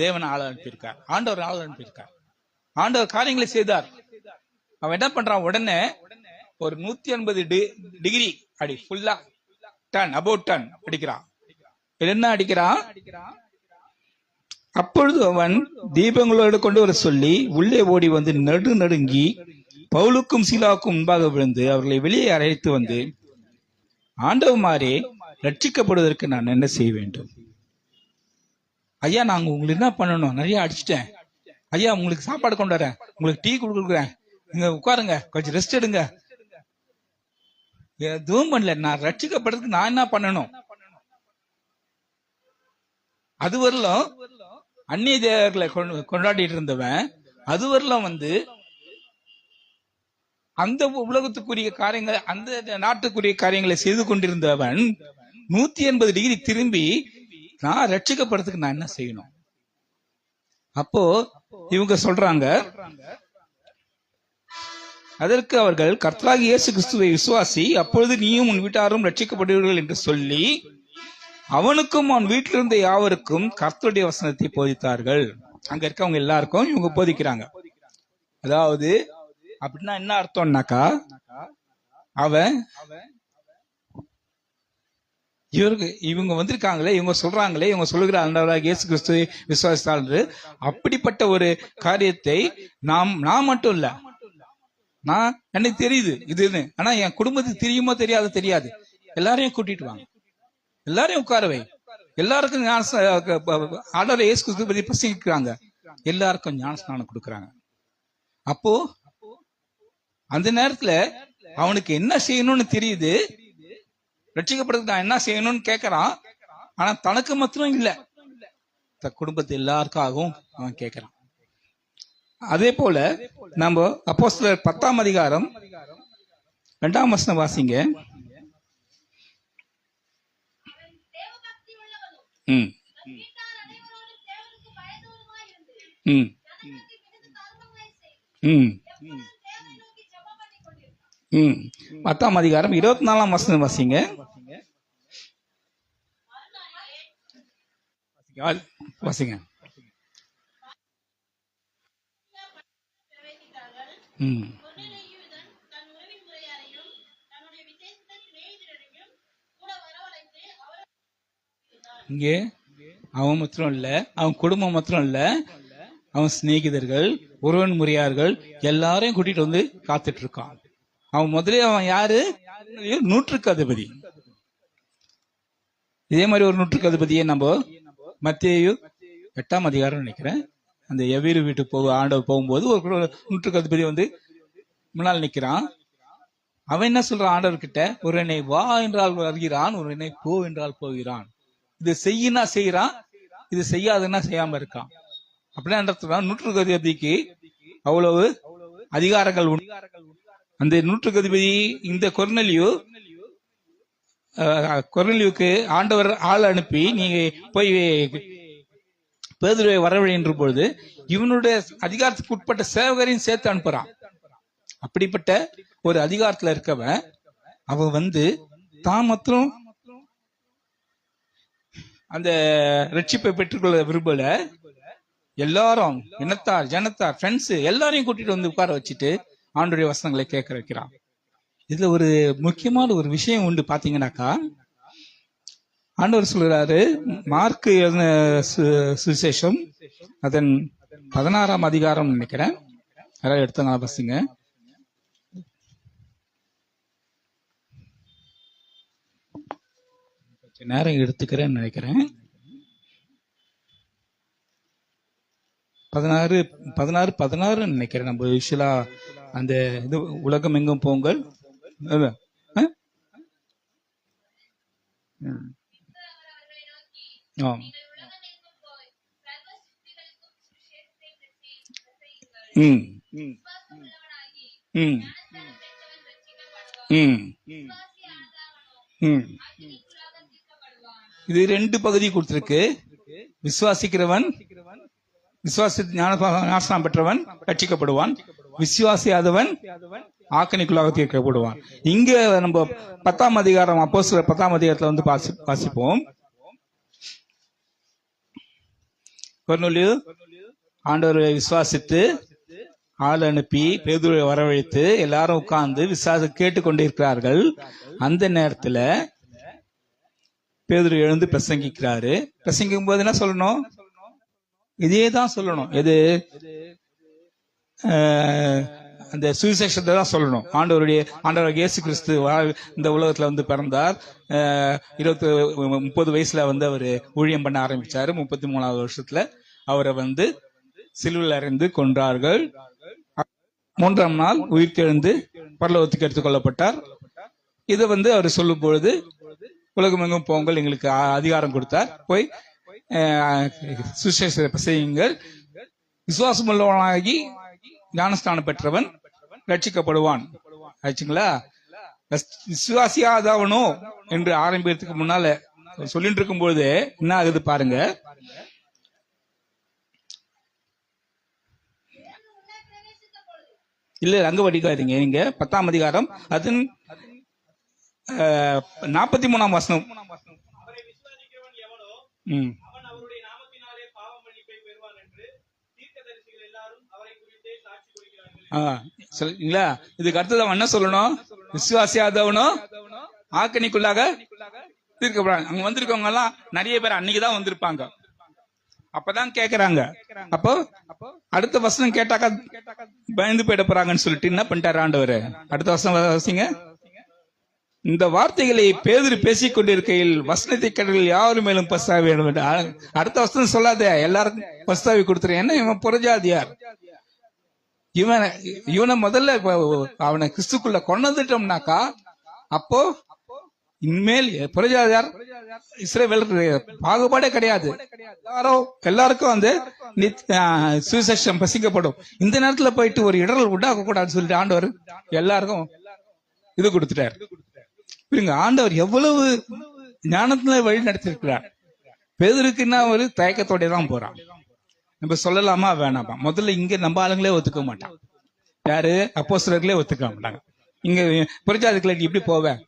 தேவன் ஆள் அனுப்பியிருக்கார், ஆண்டவர் ஆள் அனுப்பியிருக்கார். ஆண்டவர் காரியங்களை செய்தார். அவன் என்ன பண்றான், உடனே ஒரு 180 டிகிரி அடி ஃபுல்லா அபவுட் டன் அடிக்கிறான். என்ன அடிக்கிறான்? அப்பொழுது அவன் தீபங்களோடு கொண்டு வர சொல்லி உள்ளே ஓடி வந்து நடுங்கி பவுலுக்கும் சீலாவுக்கும் முன்பாக விழுந்து அவர்களை வெளியே அழைத்து வந்து, ஆண்டவமாரே ரட்சிக்கப்படுவதற்கு நான் என்ன செய்ய வேண்டும்? ஐயா நாங்க உங்களுக்கு என்ன பண்ணணும்? நிறைய அடிச்சுட்டேன் ஐயா, உங்களுக்கு சாப்பாடு கொண்டு வரேன், உங்களுக்கு டீ கொடுக்குறேன், நீங்க உட்காருங்க, கொஞ்சம் ரெஸ்ட் எடுங்க. எதுவும் பண்ணல, நான் ரட்சிக்கப்படுறதுக்கு நான் என்ன பண்ணணும்? அது வரலாம் அந்நிய தேவர்களை கொண்டாடிட்டு இருந்தவன், அது வரலாம் வந்து அந்த உலகத்துக்குரிய காரியங்கள், அந்த நாட்டுக்குரிய காரியங்களை செய்து கொண்டிருந்தவன் 180 டிகிரி திரும்பி நான் ரட்சிக்கப்படுறதுக்கு நான் என்ன செய்யணும்? அப்போ இவங்க சொல்றாங்க, அதற்கு அவர்கள் கர்த்தராகிய இயேசு கிறிஸ்துவை விசுவாசி, அப்பொழுது நீயும் உன் வீட்டாரும் ரட்சிக்கப்படுவீர்கள் என்று சொல்லி அவனுக்கும் அவன் வீட்டில் இருந்த யாவருக்கும் கர்த்தருடைய வசனத்தை போதித்தார்கள். அங்க இருக்கவங்க எல்லாருக்கும் இவங்க போதிக்கிறாங்க. அதாவது அப்படின்னா என்ன அர்த்தம்னாக்கா, அவன் இவங்க வந்திருக்காங்களே, இவங்க சொல்றாங்களே, இவங்க சொல்லுகிற ஆண்டவராகிய இயேசு கிறிஸ்துவை விசுவாசித்தால் அப்படிப்பட்ட ஒரு காரியத்தை நான் மட்டும் இல்ல, நான் எனக்கு தெரியுது இதுன்னு, ஆனா என் குடும்பத்துக்கு தெரியுமோ தெரியாது, எல்லாரையும் கூட்டிட்டு வாங்க, எல்லாரையும் உட்காரவை, எல்லாருக்கும் ஆண்டவராகிய இயேசு கிறிஸ்துவை பத்தி பிரசங்கிக்கிறாங்க, எல்லாருக்கும் ஞானஸ்நானம் கொடுக்கறாங்க. அப்போ அந்த நேரத்துல அவனுக்கு என்ன செய்யணும்னு தெரியுது, ரட்சிக்கப்படுறதுக்கு நான் என்ன செய்யணும்னு கேட்கறான். ஆனா தனக்கு மாத்திரம் இல்ல, குடும்பத்தை எல்லாருக்காகவும் அவன் கேட்கறான். அதே போல நம்ம அப்போஸ்தலர் 10ஆம் அதிகாரம் 2ஆம் வசனம் வாசிங்க. பத்தாம் அதிகாரம் 24ஆம் வசனம் வாசிங்க. வாசிங்க. இங்கே அவன் மாத்திரம் இல்ல, அவன் குடும்பம் மாத்திரம் இல்ல, அவன் சிநேகிதர்கள், ஒருவன் முறையார்கள் எல்லாரையும் கூட்டிட்டு வந்து காத்துட்டு இருக்கான். அவன் முதலே அவன் யாரு? நூற்றுக்கு அதிபதி. இதே மாதிரி ஒரு நூற்றுக்கு அதிபதியை நம்ம மத்தேயு 8ஆம் அதிகாரம் நினைக்கிறேன், அந்த எவ்வீரு வீட்டுக்கு ஆண்டவர் போகும்போது ஒரு நூற்றுக்கு அதிபதி வந்து முன்னால் நிக்கிறான். அவன் என்ன சொல்றான் ஆண்டவர்கிட்ட? ஒரு என்னை வா என்றால் வருகிறான், ஒரு என்னை போ என்றால் போகிறான். இது செய்யினா செய்யறான், இது செய்யாதுன்னா செய்யாம இருக்கான். அப்படின்னா நூற்றுக்கு அதிபதிக்கு அவ்வளவு அதிகாரங்கள் உண்டு. அந்த நூற்றுக்கு அதிபதி இந்த கொர்நேலியுக்கு ஆண்டவர் ஆள் அனுப்பி நீங்க போய் பேதுருவை வரவழைன்ற பொழுது இவனுடைய அதிகாரத்துக்கு உட்பட்ட சேவகரையும் சேர்த்து அனுப்புறான். அப்படிப்பட்ட ஒரு அதிகாரத்துல இருக்கவன் அவன் வந்து தான் மாத்திரம் அந்த ரட்சிப்பை பெற்றுக்கொள்ள விரும்பல, எல்லாரும் இனத்தார், ஜனத்தார், ஃப்ரெண்ட்ஸ் எல்லாரையும் கூட்டிட்டு வந்து உட்கார வச்சுட்டு ஆண்டவருடைய வசனங்களை கேட்க வைக்கிறான். இதுல ஒரு முக்கியமான ஒரு விஷயம் உண்டு. பாத்தீங்கன்னாக்கா ஆண்டவர் சொல்றாரு, மார்க்கு சுவிசேஷம் அதன் 16ஆம் அதிகாரம் நினைக்கிறேன், யாராவது எடுத்தாங்க பசங்க. நேரம் எடுத்துக்கிறேன்னு நினைக்கிறேன். 16 நினைக்கிறேன். நம்ம யூஸ்வலா அந்த இது உலகம் எங்கும் போங்கள். இது 2 பகுதி கொடுத்திருக்கு. விசுவாசிக்கிறவன், ஞானஸ்நானம் பெற்றவன் ரட்சிக்கப்படுவான், விசுவாசியாதவன் ஆக்கணிக்குள்ளாக தீர்க்கப்படுவான். இங்க நம்ம 10ஆம் அதிகாரம், அப்போஸ்தலர் 10ஆம் அதிகாரத்துல வந்து வாசிப்போம். கொர்நேலியு ஆண்டவரை விசுவாசித்து ஆள் அனுப்பி பேதுருவை வரவழைத்து எல்லாரும் உட்கார்ந்து விசுவாச கேட்டுக்கொண்டிருக்கிறார்கள். அந்த நேரத்துல பேதுரு எழுந்து பிரசங்கிக்கிறாரு. பிரசங்கிக்கும் போது என்ன சொல்லணும்? இதேதான் சொல்லணும். எது? அந்த சுவிசேஷத்தை தான் சொல்லணும். ஆண்டவர் இயேசு கிறிஸ்து இந்த உலகத்துல வந்து பிறந்தார். 30 வயசுல வந்து அவரு ஊழியம் பண்ண ஆரம்பிச்சாரு. 33வது வருஷத்துல அவரை வந்து சிலுவையில் அறைந்து கொன்றார்கள். 3ஆம் நாள் உயிர்த்தெழுந்து பரலோகத்துக்கு எடுத்துக் கொள்ளப்பட்டார். இதை வந்து அவர் சொல்லும் பொழுது உலகமெங்கும் போங்கள், எங்களுக்கு அதிகாரம் கொடுத்தார், போய் சுவிசேஷத்தை செய்யுங்கள், விசுவாசம் உள்ளவனாகி ஞானஸ்தானம் பெற்றவன் ரட்சிக்கப்படுவான். ஆச்சுங்களா? விசுவாசியாதவனோ என்று ஆரம்பிக்கிறதுக்கு முன்னால சொல்லிட்டு இருக்கும் பொழுது என்ன ஆகுது பாருங்க. இல்ல அங்க படிக்காதீங்க, நீங்க 10ஆம் அதிகாரம் அதன் 43ஆம் வசனம். சரிங்களா? இதுக்கு அடுத்தது என்ன சொல்லணும்? விசுவாசியாதவனோ ஆக்கணிக்குள்ளாக தீர்க்கப்படுறாங்க. அங்க வந்திருக்கவங்க எல்லாம் நிறைய பேர் அன்னைக்குதான் வந்திருப்பாங்க, அப்பதான் கேக்குறாங்க. அப்போ அடுத்த வசனம் கேட்டாக்கா பயந்து போயிட போறாங்கன்னு சொல்லிட்டு என்ன பண்ணிட்டாரு ஆண்டவர்? அடுத்த வசனம் வாசிங்க. இந்த வார்த்தைகளை பேதுரு பேசிக் கொண்டிருக்கையில் வசனத்தை கடலில் யாரும் மேலும் பஸ்தாவி வேண்டும் என்று. அடுத்த வசனம் சொல்லாத, எல்லாருக்கும் பஸ்தாவி கொடுத்துரு. என்ன இவன் புறஜாதியார், இவனை முதல்ல அவனை கிறிஸ்துக்குள்ள கொண்டதுட்டோம்னாக்கா அப்போ இனிமேல் புறஜாதியார் இஸ்ரவேல் பாகுபாடே கிடையாது, எல்லாருக்கும் வந்து சுவிசேஷம் பிரசங்கிக்கப்படும். இந்த நேரத்துல போயிட்டு ஒரு இடரல் உண்டாக்க கூடாதுன்னு சொல்லிட்டு ஆண்டவர் எல்லாருக்கும் இது கொடுத்துட்டார். ஆண்டவர் எவ்வளவு ஞானத்துல வழி நடத்திருக்கிறார். பேதுருக்குன்னா ஒரு தயக்கத்தோட தான் போறான். நம்ம சொல்லலாமா வேணாமா? முதல்ல இங்க நம்ம ஆளுங்களே ஒத்துக்க மாட்டான். யாரு? அப்போஸ்தலர்களே ஒத்துக்க மாட்டாங்க. இங்க புறஜாதிகளை இப்படி போவேன்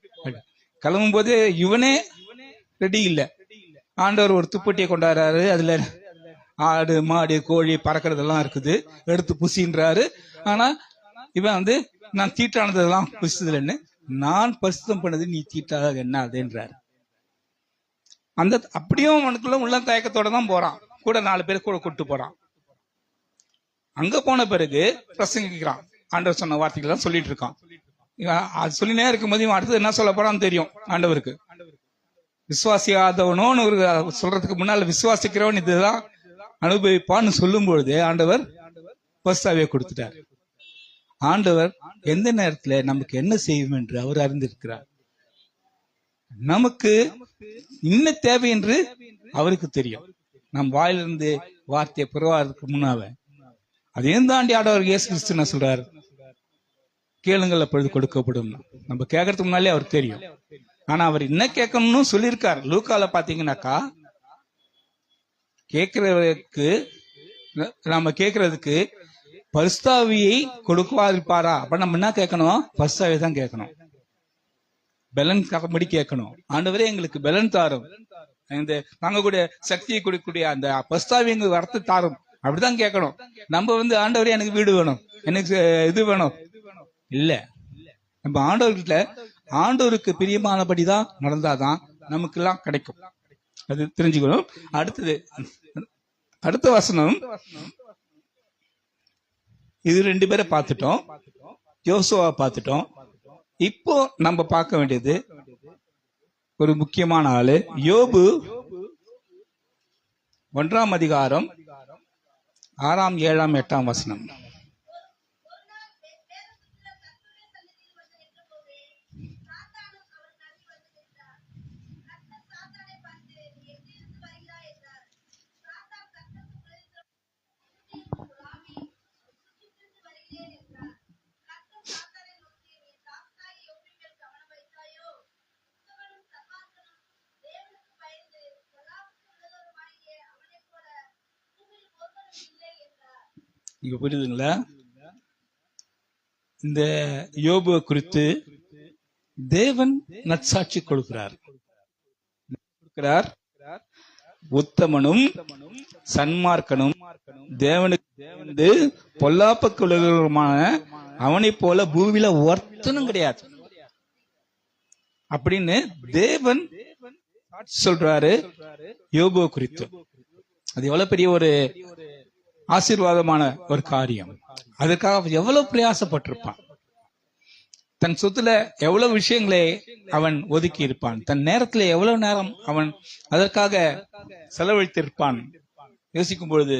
கிளம்பும் போது இவனே ரெடி இல்ல. ஆண்டவர் ஒரு துப்பட்டியை கொண்டாடுறாரு, அதுல ஆடு மாடு கோழி பறக்கிறதெல்லாம் இருக்குது, எடுத்து புசின்றாரு. ஆனா இவன் வந்து நான் தீட்டானதெல்லாம் புசிச்சதில்லைன்னு, நான் பரிசுத்தம் பண்ணது நீ தீட்டாக என்ன அதுன்றாரு. அந்த அப்படியும் அவனுக்குள்ள உள்ள தயக்கத்தோட தான் போறான். கூட 4 பேர் கூட கூட்டு போறான். அங்க போன பிறகு பிரசங்கிக்கிறான். ஆண்டவர் சொன்ன வார்த்தைகள் தான் சொல்லிட்டு இருக்கான். அது சொல்லினே இருக்கும்போது இவன் அடுத்தது என்ன சொல்ல போறான்னு தெரியும் ஆண்டவருக்கு. விசுவாசியாதவனோன்னு ஒரு சொல்றதுக்கு முன்னால விசுவாசிக்கிறவன் இதுதான் அனுபவிப்பான்னு சொல்லும் பொழுது ஆண்டவர் பரிசுத்தாவியை கொடுத்துட்டார். ஆண்டவர் எந்த நேரத்துல நமக்கு என்ன செய்யும் என்று அவர் அறிந்திருக்கிறார். நமக்கு இன்ன தேவை என்று அவருக்கு தெரியும். நம் வாயிலிருந்து வார்த்தையை புறவாதற்கு முன்னால அதையும் தாண்டி ஆண்டவர் இயேசு கிறிஸ்து என்ன சொல்றாரு, கேளுங்கள் அப்பொழுது கொடுக்கப்படும். நம்ம கேட்கறதுக்கு முன்னாலே அவருக்கு தெரியும். ஆனா அவர் என்ன கேட்கணும்னு சொல்லியிருக்காரு. லூக்கால பாத்தீங்கன்னாக்கா கேட்கிறதுக்கு நம்ம கேட்கறதுக்கு பரிசுத்தாவியை கொடுக்குவாருப்பாரா, அப்ப நம்ம என்ன கேட்கணும், பரிசுத்தாவியை தான் கேட்கணும். பலன் தகும்படி கேட்கணும். ஆண்டவரே எங்களுக்கு பலன் தாரும், இந்த தாங்கக்கூடிய சக்தியை கொடுக்கக்கூடிய அந்த பரிசுத்தாவி எங்களுக்கு வரத்து தாரும், அப்படிதான் கேட்கணும். நம்ம வந்து ஆண்டவரே எனக்கு வீடு வேணும், எனக்கு இது வேணும் இல்ல. நம்ம ஆண்டவர்கிட்ட ஆண்டவருக்கு பிரியமானபடிதான் நடந்தாதான் நமக்கு எல்லாம் கிடைக்கும். அது தெரிஞ்சுக்கணும். அடுத்தது அடுத்த வசனம், இது 2 பேரை பார்த்துட்டோம், யோசுவா பார்த்துட்டோம். இப்போ நம்ம பார்க்க வேண்டியது ஒரு முக்கியமான ஆளு, யோபு 1ஆம் அதிகாரம் 6ஆம் 7ஆம் 8ஆம் வசனம். இங்க புரியுதுங்களா? இந்த யோபுவை குறித்து தேவன் நற்சாட்சி கொடுக்கிறார். உத்தமனும் சன்மார்க்கனும் தேவனுக்கு பொல்லாப்புக்குள்ளமான அவனை போல பூமியில ஒருத்தனும் கிடையாது அப்படின்னு தேவன் சொல்றாரு யோபுவை குறித்து. அது எவ்வளவு பெரிய ஒரு ஆசீர்வாதமான ஒரு காரியம். அதுக்காக எவ்வளவு பிரயாசப்பட்டிருப்பான், தன் சொத்துல எவ்வளவு விஷயங்களை அவன் ஒதுக்கி இருப்பான், தன் நேரத்துல எவ்வளவு நேரம் அவன் அதற்காக செலவழித்திருப்பான். யோசிக்கும் பொழுது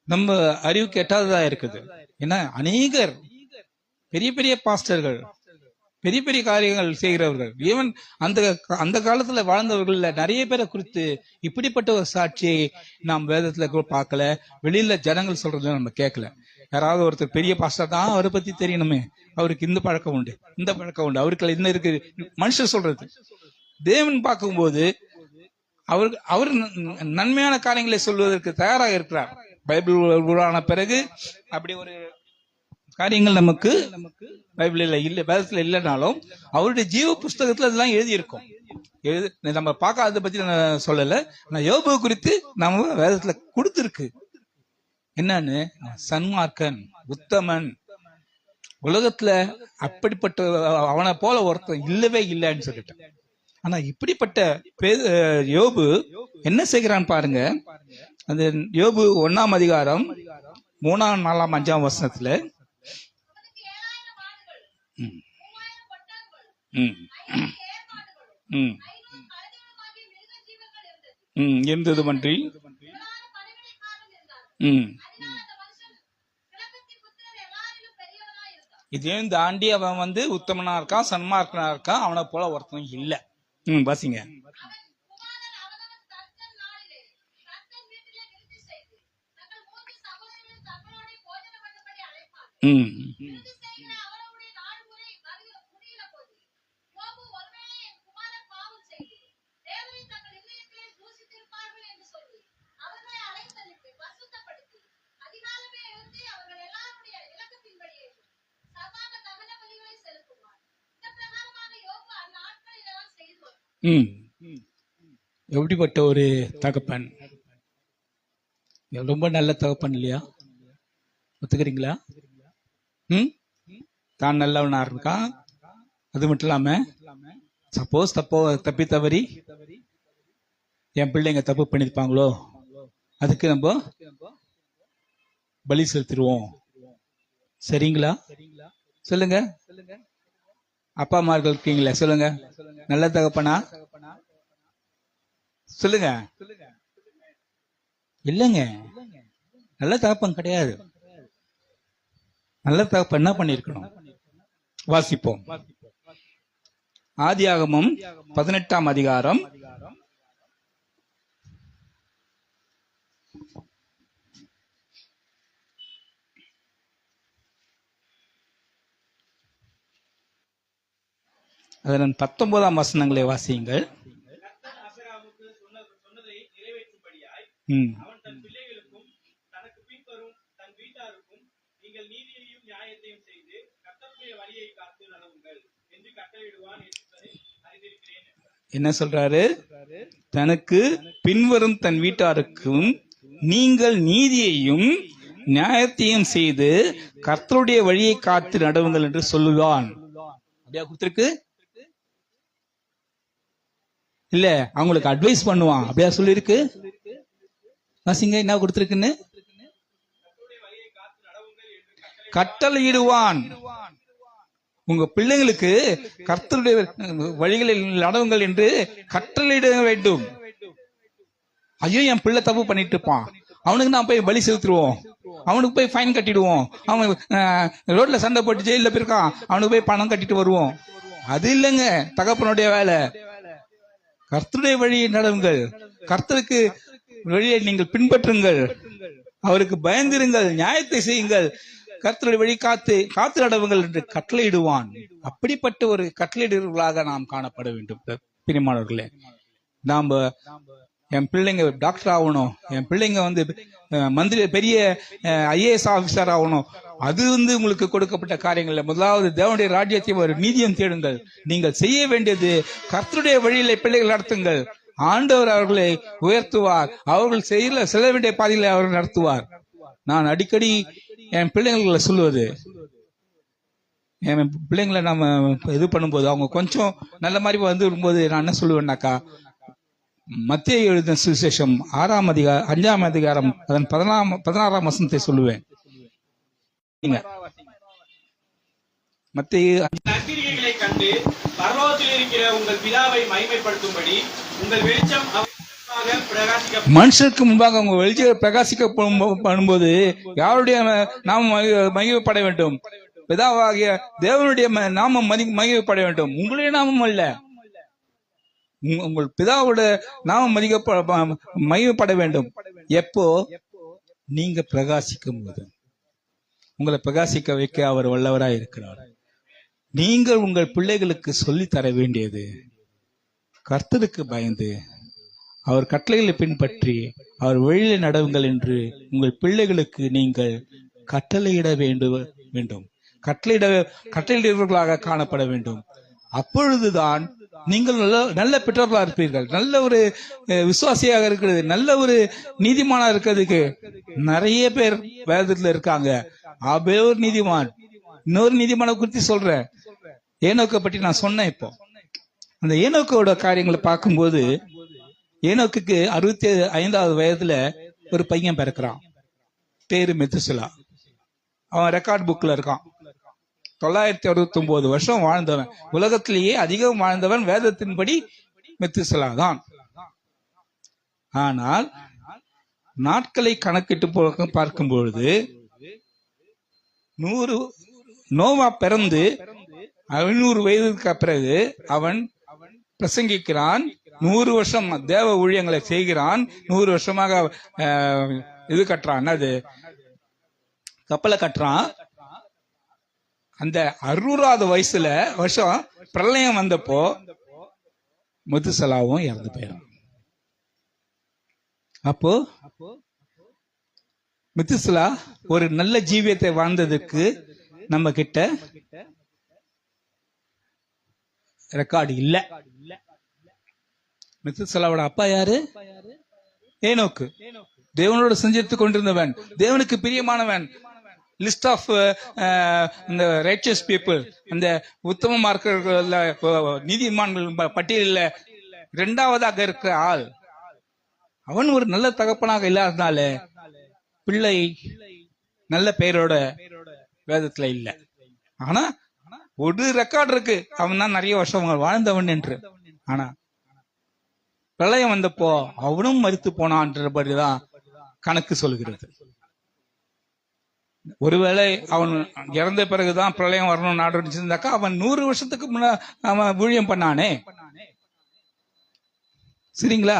நம்ம அறிவுக்கு எட்டாததா இருக்குது. ஏன்னா அநேகர் பெரிய பெரிய பாஸ்டர்கள், பெரிய பெரிய காரியங்கள் செய்கிறவர்கள், ஈவன் அந்த காலத்துல வாழ்ந்தவர்கள் நிறைய பேரை குறித்து இப்படிப்பட்ட ஒரு சாட்சியை நாம் வேதத்துல கூட பார்க்கல, வெளியில ஜனங்கள் சொல்றதுல நம்ம கேட்கல. யாராவது ஒருத்தர் பெரிய பாஸ்டர் தான், அவரை பத்தி தெரியணுமே, அவருக்கு இந்த பழக்கம் உண்டு, இந்த பழக்கம் உண்டு, அவருக்கு என்ன இருக்கு, மனுஷன் சொல்றது. தேவன் பார்க்கும்போது அவர் நன்மையான காரியங்களை சொல்வதற்கு தயாராக இருக்கிறார். பைபிள் உருவான பிறகு அப்படி ஒரு காரியங்கள் நமக்கு பைபிள்ல இல்ல, வேதத்துல இல்லைனாலும் அவருடைய ஜீவ புஸ்தகத்துல அதெல்லாம் எழுதியிருக்கும். நம்ம பார்க்காத பத்தி நான் சொல்லல, நான் யோபு குறித்து நம்ம வேதத்துல கொடுத்திருக்கு. என்னன்னு, சன்மார்க்கன், உத்தமன், உலகத்துல அப்படிப்பட்ட அவனை போல ஒருத்தன் இல்லவே இல்லைன்னு சொல்லிட்டேன். ஆனா இப்படிப்பட்ட யோபு என்ன செய்கிறான் பாருங்க. அந்த யோபு 1ஆம் அதிகாரம் 3ஆம் 4ஆம் 5ஆம் வசனத்துல இருந்தது பற்றி இதையும் தாண்டி அவன் வந்து உத்தமனா இருக்கான், சன்மார்க்கனா இருக்கான், அவனை போல ஒருத்தன் இல்ல. பாசிங்க. எப்படிப்பட்ட ஒரு தகப்பன். ரொம்ப நல்ல தகப்பன் இல்லையா? ஒத்துக்கிறீங்களா? ம், தான் நல்லவனா இருக்கான். அது மட்டும் இல்லாம சப்போஸ் தப்பி தவறி என் பிள்ளைங்க தப்பு பண்ணிருப்பாங்களோ, அதுக்கு நம்ம பலி செலுத்திடுவோம். சரிங்களா? சொல்லுங்க. அப்பா அம்மார்கள் இருக்கீங்களா? சொல்லுங்க. நல்ல தகப்பனா? சொல்லுங்க. இல்லங்க, நல்ல தகப்பன் கிடையாது. நல்ல தகப்பன் என்ன பண்ணிருக்கணும்? வாசிப்போம். ஆதியாகமம் 18ஆம் அதிகாரம் 19ஆம் வசனங்களை வாசியுங்கள். என்ன சொல்றாரு? தனக்கு பின்வரும் தன் வீட்டாருக்கும் நீங்கள் நீதியையும் நியாயத்தையும் செய்து கர்த்தருடைய வழியை காத்து நடவுங்கள் என்று சொல்லுவான். அப்படியா கொடுத்திருக்கு? இல்ல, அவங்களுக்கு அட்வைஸ் பண்ணுவான். அப்படியா சொல்லிருக்கு? வாசிங்க என்ன கொடுத்திருக்குன்னு. கட்டளையிடுவான். உங்க பிள்ளைங்களுக்கு கர்த்தருடைய வழிகளில் நடவுங்கள் என்று கட்டளையிட வேண்டும். ஐயோ, என் பிள்ளை தப்பு பண்ணிட்டு இருப்பான், அவனுக்கு நான் போய் பலி செலுத்துருவோம், அவனுக்கு போய் ஃபைன் கட்டிடுவோம், அவன் ரோட்ல சண்டை போட்டு ஜெயில போயிருக்கான், அவனுக்கு போய் பணம் கட்டிட்டு வருவோம். அது இல்லைங்க தகப்பனுடைய வேலை. கர்த்தருடைய வழியை நடவுங்கள், கர்த்தருக்கு வழியை நீங்கள் பின்பற்றுங்கள், அவருக்கு பயந்திருங்கள், நியாயத்தை செய்யுங்கள், கர்த்தருடைய வழி காத்து நடவுங்கள் என்று கட்டளையிடுவான். அப்படிப்பட்ட ஒரு கட்டளையிடுவர்களாக நாம் காணப்பட வேண்டும். பிரியமானவர்களே, நாம என் பிள்ளைங்க டாக்டர் ஆகணும், என் பிள்ளைங்க மந்திரி பெரிய ஐஏஎஸ் ஆபீசர் ஆகணும், அது உங்களுக்கு கொடுக்கப்பட்ட காரியங்கள். முதலாவது தேவனுடைய ராஜ்யத்தையும் ஒரு நீதியும் தேடுங்கள். நீங்கள் செய்ய வேண்டியது கர்த்தருடைய வழியில பிள்ளைகள் நடத்துங்கள். ஆண்டவர் அவர்களை உயர்த்துவார், அவர்கள் செல்ல வேண்டிய பாதைகளை அவர்கள் நடத்துவார். நான் அடிக்கடி என் பிள்ளைங்களை சொல்லுவது, என் பிள்ளைங்களை நம்ம இது பண்ணும்போது அவங்க கொஞ்சம் நல்ல மாதிரி வரும்போது நான் என்ன சொல்லுவேன்னாக்கா, மத்தேயு எழுதின சுவிசேஷம் 5ஆம் அதிகாரம் அதன் 16ஆம் வசனத்தை சொல்லுவேன். மத்தேயு நற்கிரியைகளை கண்டு பரலோகத்தில் இருக்கிற உங்கள் பிதாவை மகிமைப்படுத்தும்படி உங்கள் வெளிச்சம் மனுஷருக்கு முன்பாக உங்க வெளிச்சம் பிரகாசிக்கப்படும்போது யாருடைய நாமம் மகிமைப்பட வேண்டும்? பிதாவாகிய தேவனுடைய நாமம் மகிமைப்பட வேண்டும். உங்களுடைய நாமம் அல்ல, உங்கள் பிதாவோட நாமம் மகிமைப்பட வேண்டும். எப்போ? நீங்க பிரகாசிக்கும் போது. உங்களை பிரகாசிக்க வைக்க அவர் வல்லவராய் இருக்கிறார். நீங்கள் உங்கள் பிள்ளைகளுக்கு சொல்லி தர வேண்டியது கர்த்தருக்கு பயந்து அவர் கட்டளைகளை பின்பற்றி அவர் வழியில நடவுங்கள் என்று உங்கள் பிள்ளைகளுக்கு நீங்கள் கட்டளையிட வேண்டும். கட்டளையிடுவர்களாக காணப்பட வேண்டும். அப்பொழுதுதான் நீங்கள் நல்ல பெற்றோர்களா இருப்பீர்கள். நல்ல ஒரு விசுவாசியாக இருக்கிறது, நல்ல ஒரு நீதிமானா இருக்கிறதுக்கு நிறைய பேர் வேதத்துல இருக்காங்க. ஒரு நீதிமான், இன்னொரு நீதிமான குறித்து சொல்றேன். ஏனோக்கை பற்றி நான் சொன்னேன். இப்போ அந்த ஏனோக்கோட காரியங்களை பார்க்கும்போது, ஏனோக்குக்கு 65வது வயதுல ஒரு பையன் பிறக்கிறான். பேரு மெத்துசலா. அவன் ரெக்கார்ட் புக்ல இருக்கான். 969 வருஷம் வாழ்ந்தவன். உலகத்திலேயே அதிகம் வாழ்ந்தவன் வேதத்தின்படி மெத்துசலா தான். ஆனால் நாட்களை கணக்கிட்டு பார்க்கும் பொழுது நோவா பிறந்து 500 வயதுக்கு பிறகு அவன் பிரசங்கிக்கிறான். 100 வருஷம் தேவ ஊழியங்களை செய்கிறான். 100 வருஷமாக இது கட்டுறான், அது கப்பலை கட்டுறான். அந்த 600வது வருஷம் பிரளயம் வந்தப்போ மெத்துசலாவும் இறந்து போயிடும். அப்போ மெத்துசலா ஒரு நல்ல ஜீவியத்தை வாழ்ந்ததுக்கு நம்ம கிட்ட ரெக்கார்டு இல்ல. மெத்துசலாவோட அப்பா யாரு? ஏனோக்கு. தேவனோடு செஞ்சித்து கொண்டிருந்தவன், தேவனுக்கு பிரியமானவன், லிஸ்ட் ஆஃப் இந்த ரைச்சஸ் பீப்புள், அந்த உத்தம மார்க்கர்கள், நீதிமான்கள் பட்டியலில் இரண்டாவதாக இருக்கிற ஆள். அவன் ஒரு நல்ல தகப்பனாக இல்லாதனால பிள்ளை நல்ல பெயரோட வேதத்துல இல்ல. ஆனா ஒரு ரெக்கார்டு இருக்கு, அவன் தான் நிறைய வருஷம் வாழ்ந்தவன் என்று. ஆனா பிரளயம் வந்தப்போ அவனும் மரித்து போனான்றபடிதான் கணக்கு சொல்கிறது. ஒருவேளை அவன் இறந்த பிறகுதான் பிரளயம் வரணும் நாடு இருந்தாக்கா அவன் 100 வருஷத்துக்கு முன்ன அவன் ஊழியம் பண்ணானே. சரிங்களா?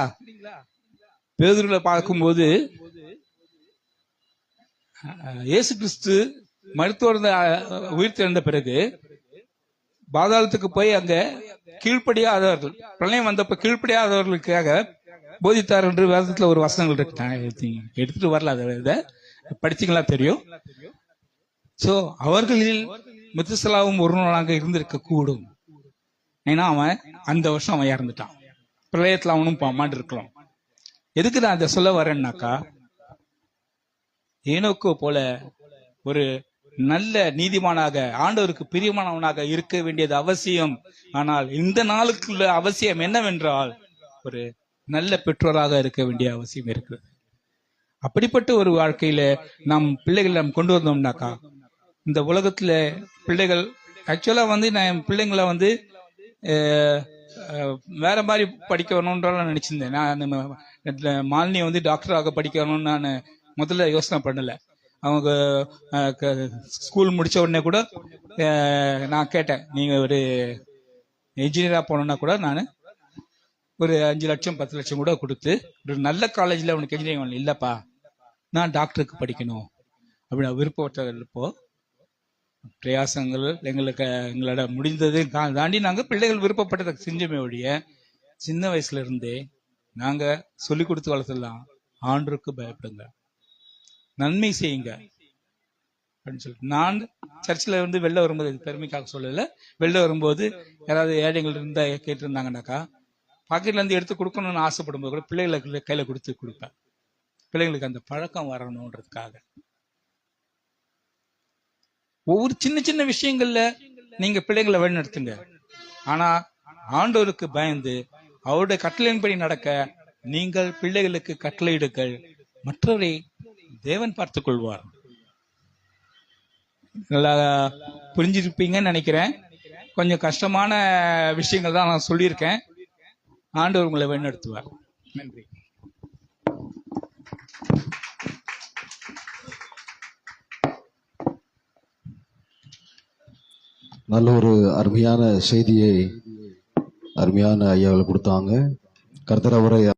பேதுருல பார்க்கும்போது இயேசு கிறிஸ்து மருத்துவர் உயிர் தெழுந்த பிறகு பாதாளத்துக்கு போய் அங்க கீழ்ப்படியாதவர்கள், பிரளயம் வந்தப்ப கீழ்ப்படியாதவர்களுக்காக போதித்தார் என்று வேதத்துல ஒரு வசனங்கள் இருக்கு. எடுத்துட்டு வரல, அதை படிச்சீங்களா தெரியும். சோ அவர்களில் மெத்துசலாவும் ஒருவனாக இருந்திருக்க கூடும். ஏன்னா அவன் அந்த வருஷம் அவன் இறந்துட்டான், பிரளயத்துல அவனும் மாண்டு இருக்கலாம். எதுக்கு நான் அதை சொல்ல வரேன்னாக்கா, ஏனோக்கோ போல ஒரு நல்ல நீதிமானாக ஆண்டவருக்கு பிரியமானவனாக இருக்க வேண்டியது அவசியம். ஆனால் இந்த நாளுக்குள்ள அவசியம் என்னவென்றால் ஒரு நல்ல பெற்றோராக இருக்க வேண்டிய அவசியம் இருக்கிறது. அப்படிப்பட்ட ஒரு வாழ்க்கையில நம் பிள்ளைகள் நாம் கொண்டு வந்தோம்னாக்கா, இந்த உலகத்துல பிள்ளைகள் ஆக்சுவலா நான் பிள்ளைங்களை வேற மாதிரி படிக்கணும்ன்ற நினைச்சிருந்தேன். நான் மாலினி டாக்டராக படிக்கணும்னு நான் முதல்ல யோசனை பண்ணல. அவங்க ஸ்கூல் முடிச்ச உடனே கூட நான் கேட்டேன், நீங்க ஒரு இன்ஜினியரா போனோம்னா கூட நான் ஒரு 5 லட்சம் 10 லட்சம் கூட கொடுத்து ஒரு நல்ல காலேஜ்ல அவனுக்கு இன்ஜினியரிங் இல்லப்பா, நான் டாக்டருக்கு படிக்கணும் அப்படின்னு விருப்பப்பட்டப்போ பிரயாசங்கள் எங்களோட முடிந்தது தாண்டி நாங்க பிள்ளைகள் விருப்பப்பட்டதை செஞ்சோமே ஒழிய, சின்ன வயசுல இருந்தே நாங்க சொல்லி கொடுத்து வளர்த்துடலாம், ஆண்டவருக்கு பயப்படுங்க, நன்மை செய்யுங்க அப்படின்னு சொல்லிட்டு. நான் சர்ச்சில் வெளில வரும்போது, பெருமைக்காக சொல்லல, வெளில வரும்போது யாராவது ஏழைகள் இருந்தா கேட்டிருந்தாங்கன்னாக்கா பாக்கெட்ல இருந்து எடுத்து கொடுக்கணும்னு ஆசைப்படும் போது கூட பிள்ளைகளுக்கு கையில கொடுப்பேன். பிள்ளைங்களுக்கு அந்த பழக்கம் வரணும்ன்றதுக்காக. ஒவ்வொரு சின்ன சின்ன விஷயங்கள்ல நீங்க பிள்ளைங்களை வழிநடத்துங்க. ஆனா ஆண்டவருக்கு பயந்து அவருடைய கட்டளையின்படி நடக்க நீங்கள் பிள்ளைகளுக்கு கட்டளையிடுங்கள், மற்றவரை தேவன் பார்த்துக் கொள்வார். நல்லா புரிஞ்சிருப்பீங்கன்னு நினைக்கிறேன். கொஞ்சம் கஷ்டமான விஷயங்கள் தான் நான் சொல்லியிருக்கேன். ஆண்டவர் உங்களை வழிநடத்துவார். நன்றி. நல்ல ஒரு அருமையான செய்தியை அருமையான ஐயாவில் கொடுத்தாங்க. கர்த்தர் அவரை